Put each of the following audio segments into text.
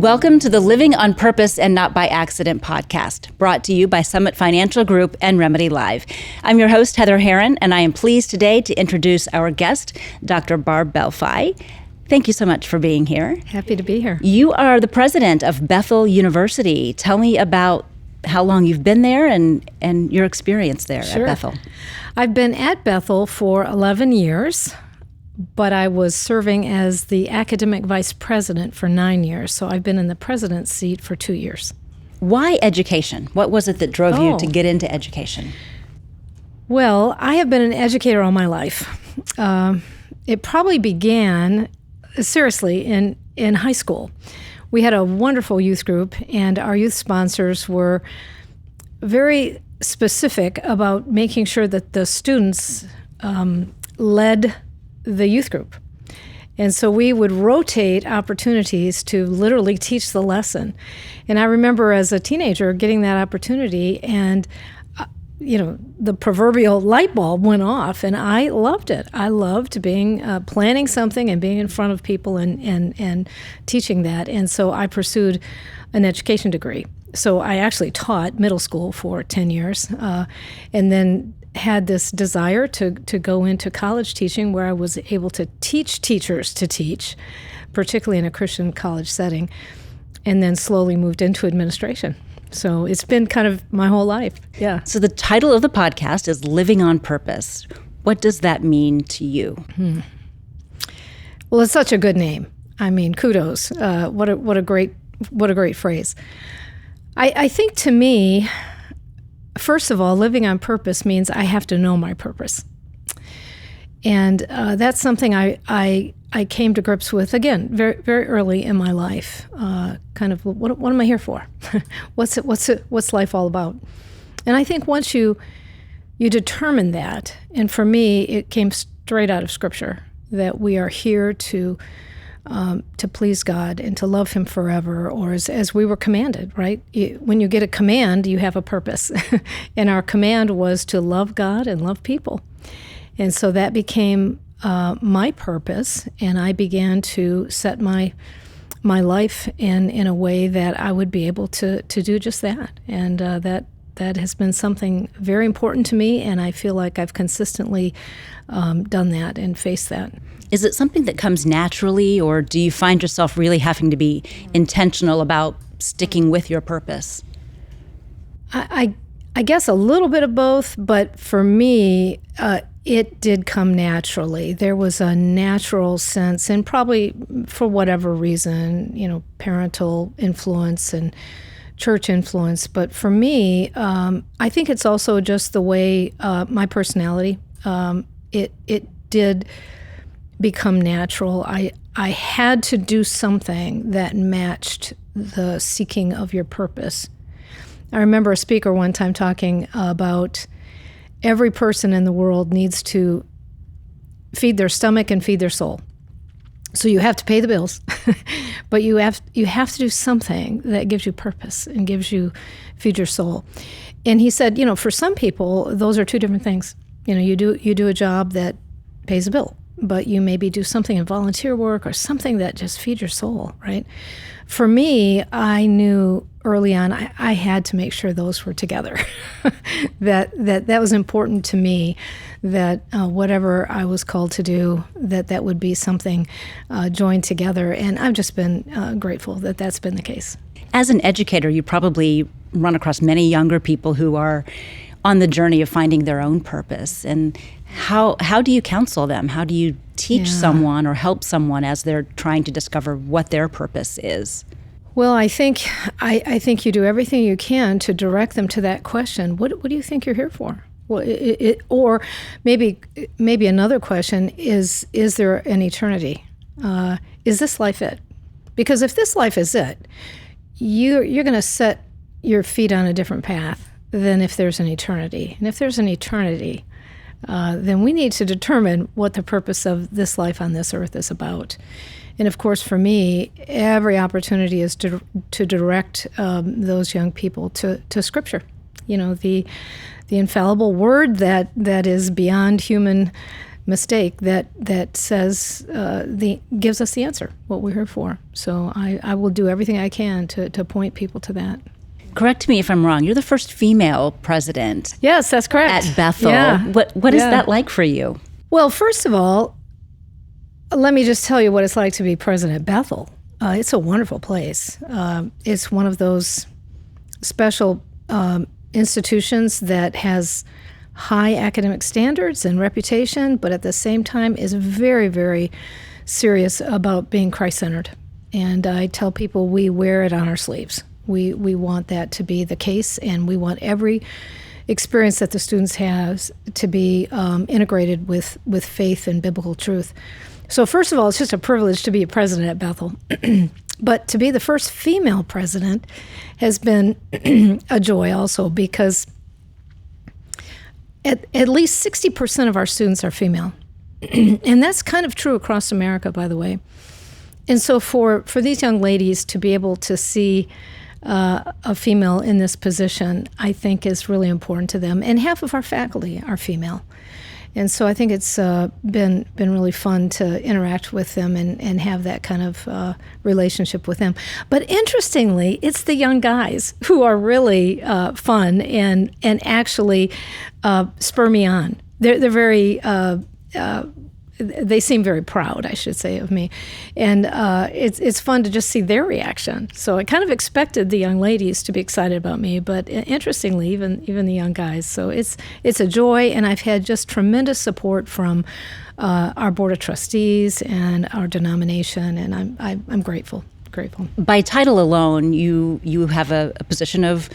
Welcome to the Living on Purpose and Not by Accident podcast, brought to you by Summit Financial Group and Remedy Live. I'm your host, Heather Herron, and I am pleased today to introduce our guest, Dr. Barb Bellefeuille. Thank you so much for being here. Happy to be here. You are the president of Bethel University. Tell me about how long you've been there and your experience there at Bethel. I've been at Bethel for 11 years. But I was serving as the academic vice president for 9 years, so I've been in the president's seat for 2 years. Why education? What was it that drove you to get into education? Well, I have been an educator all my life. It probably began, seriously, in high school. We had a wonderful youth group, and our youth sponsors were very specific about making sure that the students led the youth group. And so we would rotate opportunities to literally teach the lesson. And I remember as a teenager getting that opportunity and, the proverbial light bulb went off and I loved it. I loved being, planning something and being in front of people and teaching that. And so I pursued an education degree. So I actually taught middle school for 10 years and then had this desire to go into college teaching where I was able to teach teachers to teach, particularly in a Christian college setting, and then slowly moved into administration. So it's been kind of my whole life. Yeah. So the title of the podcast is Living on Purpose. What does that mean to you? Well, it's such a good name. I mean, kudos. What a great phrase. I think to me, first of all, living on purpose means I have to know my purpose. And that's something I came to grips with, again, very, very early in my life. Kind of, what am I here for? What's life all about? And I think once you determine that, and for me, it came straight out of Scripture, that we are here to please God and to love Him forever, or as we were commanded, right? When you get a command, you have a purpose. And our command was to love God and love people. And so that became my purpose, and I began to set my life in a way that I would be able to do just that. And that has been something very important to me, and I feel like I've consistently done that and faced that. Is it something that comes naturally, or do you find yourself really having to be intentional about sticking with your purpose? I guess a little bit of both, but for me, it did come naturally. There was a natural sense, and probably for whatever reason, parental influence and church influence. But for me, I think it's also just the way my personality, it did become natural. I had to do something that matched the seeking of your purpose. I remember a speaker one time talking about every person in the world needs to feed their stomach and feed their soul. So you have to pay the bills, but you have to do something that gives you purpose and feed your soul. And he said, for some people, those are two different things. You do a job that pays a bill, but you maybe do something in volunteer work or something that just feeds your soul, right? For me, I knew early on I had to make sure those were together. that was important to me, that whatever I was called to do, that would be something joined together. And I've just been grateful that that's been the case. As an educator, you probably run across many younger people who are on the journey of finding their own purpose. And how do you counsel them? How do you teach someone or help someone as they're trying to discover what their purpose is? Well, I think you do everything you can to direct them to that question. What do you think you're here for? Well, or maybe another question is there an eternity? Is this life it? Because if this life is it, you're going to set your feet on a different path than if there's an eternity. And if there's an eternity, then we need to determine what the purpose of this life on this earth is about. And of course, for me, every opportunity is to direct those young people to Scripture. The infallible word that is beyond human mistake that says gives us the answer, what we're here for. So I will do everything I can to point people to that. Correct me if I'm wrong. You're the first female president. Yes, that's correct. At Bethel. Yeah. What is that like for you? Well, first of all, let me just tell you what it's like to be president at Bethel. It's a wonderful place. It's one of those special institutions that has high academic standards and reputation, but at the same time is very, very serious about being Christ-centered. And I tell people we wear it on our sleeves. We want that to be the case, and we want every experience that the students have to be integrated with faith and biblical truth. So first of all, it's just a privilege to be a president at Bethel. But to be the first female president has been a joy also, because at least 60% of our students are female. And that's kind of true across America, by the way. And so for these young ladies to be able to see a female in this position, I think is really important to them. And half of our faculty are female. And so I think it's been really fun to interact with them and have that kind of relationship with them. But interestingly, it's the young guys who are really fun and actually spur me on. They're very they seem very proud, I should say, of me. And it's fun to just see their reaction. So I kind of expected the young ladies to be excited about me, but interestingly, even the young guys. So it's a joy, and I've had just tremendous support from our Board of Trustees and our denomination, and I'm grateful. By title alone, you have a position of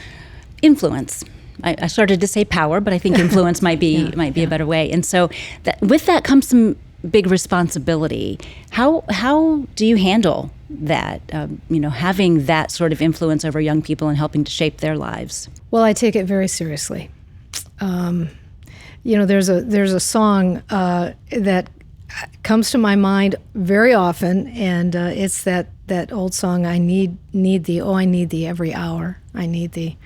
influence. I started to say power, but I think influence might be a better way. And so with that comes some big responsibility. How do you handle that? Having that sort of influence over young people and helping to shape their lives. Well, I take it very seriously. There's a song that comes to my mind very often, and it's that old song, "I need thee, oh, I need thee every hour. I need thee."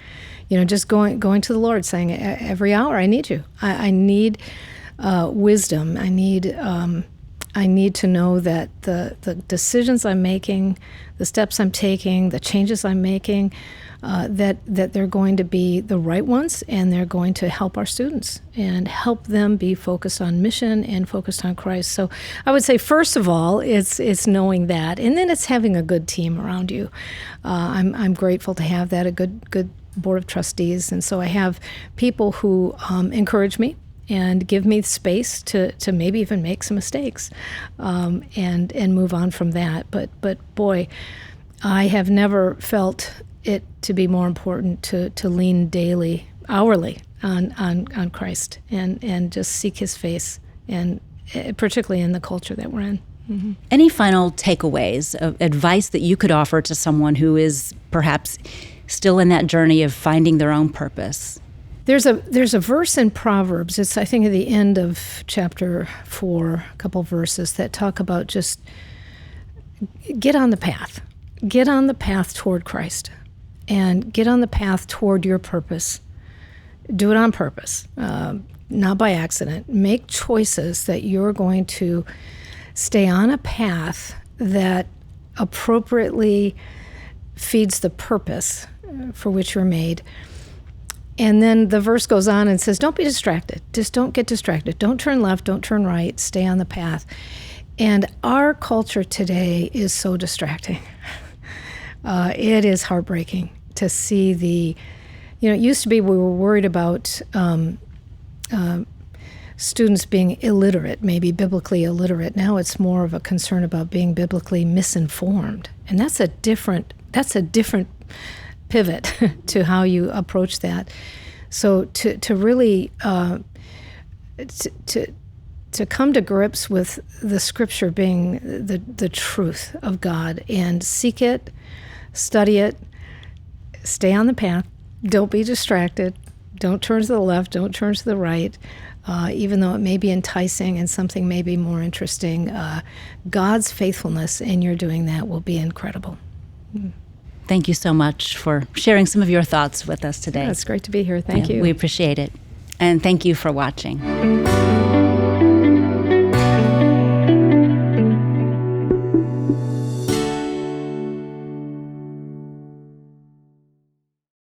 Just going to the Lord, saying, "Every hour, I need you. I need wisdom. I need to know that the decisions I'm making, the steps I'm taking, the changes I'm making, that they're going to be the right ones, and they're going to help our students and help them be focused on mission and focused on Christ." So I would say, first of all, it's knowing that, and then it's having a good team around you. I'm grateful to have that, a good Board of Trustees, and so I have people who encourage me and give me space to maybe even make some mistakes, and move on from that. But boy, I have never felt it to be more important to lean daily, hourly on Christ and just seek His face, and particularly in the culture that we're in. Mm-hmm. Any final takeaways of advice that you could offer to someone who is perhaps still in that journey of finding their own purpose? There's a verse in Proverbs, it's I think at the end of chapter 4, a couple verses that talk about just get on the path. Get on the path toward Christ, and get on the path toward your purpose. Do it on purpose, not by accident. Make choices that you're going to stay on a path that appropriately feeds the purpose for which you're made. And then the verse goes on and says, don't be distracted. Just don't get distracted. Don't turn left, don't turn right. Stay on the path. And our culture today is so distracting. It is heartbreaking to see it used to be we were worried about students being illiterate, maybe biblically illiterate. Now it's more of a concern about being biblically misinformed. And that's a different pivot to how you approach that. So to really to come to grips with the Scripture being the truth of God, and seek it, study it, stay on the path, don't be distracted, don't turn to the left, don't turn to the right, even though it may be enticing and something may be more interesting. God's faithfulness in your doing that will be incredible. Thank you so much for sharing some of your thoughts with us today. Yeah, it's great to be here. Thank you. We appreciate it. And thank you for watching.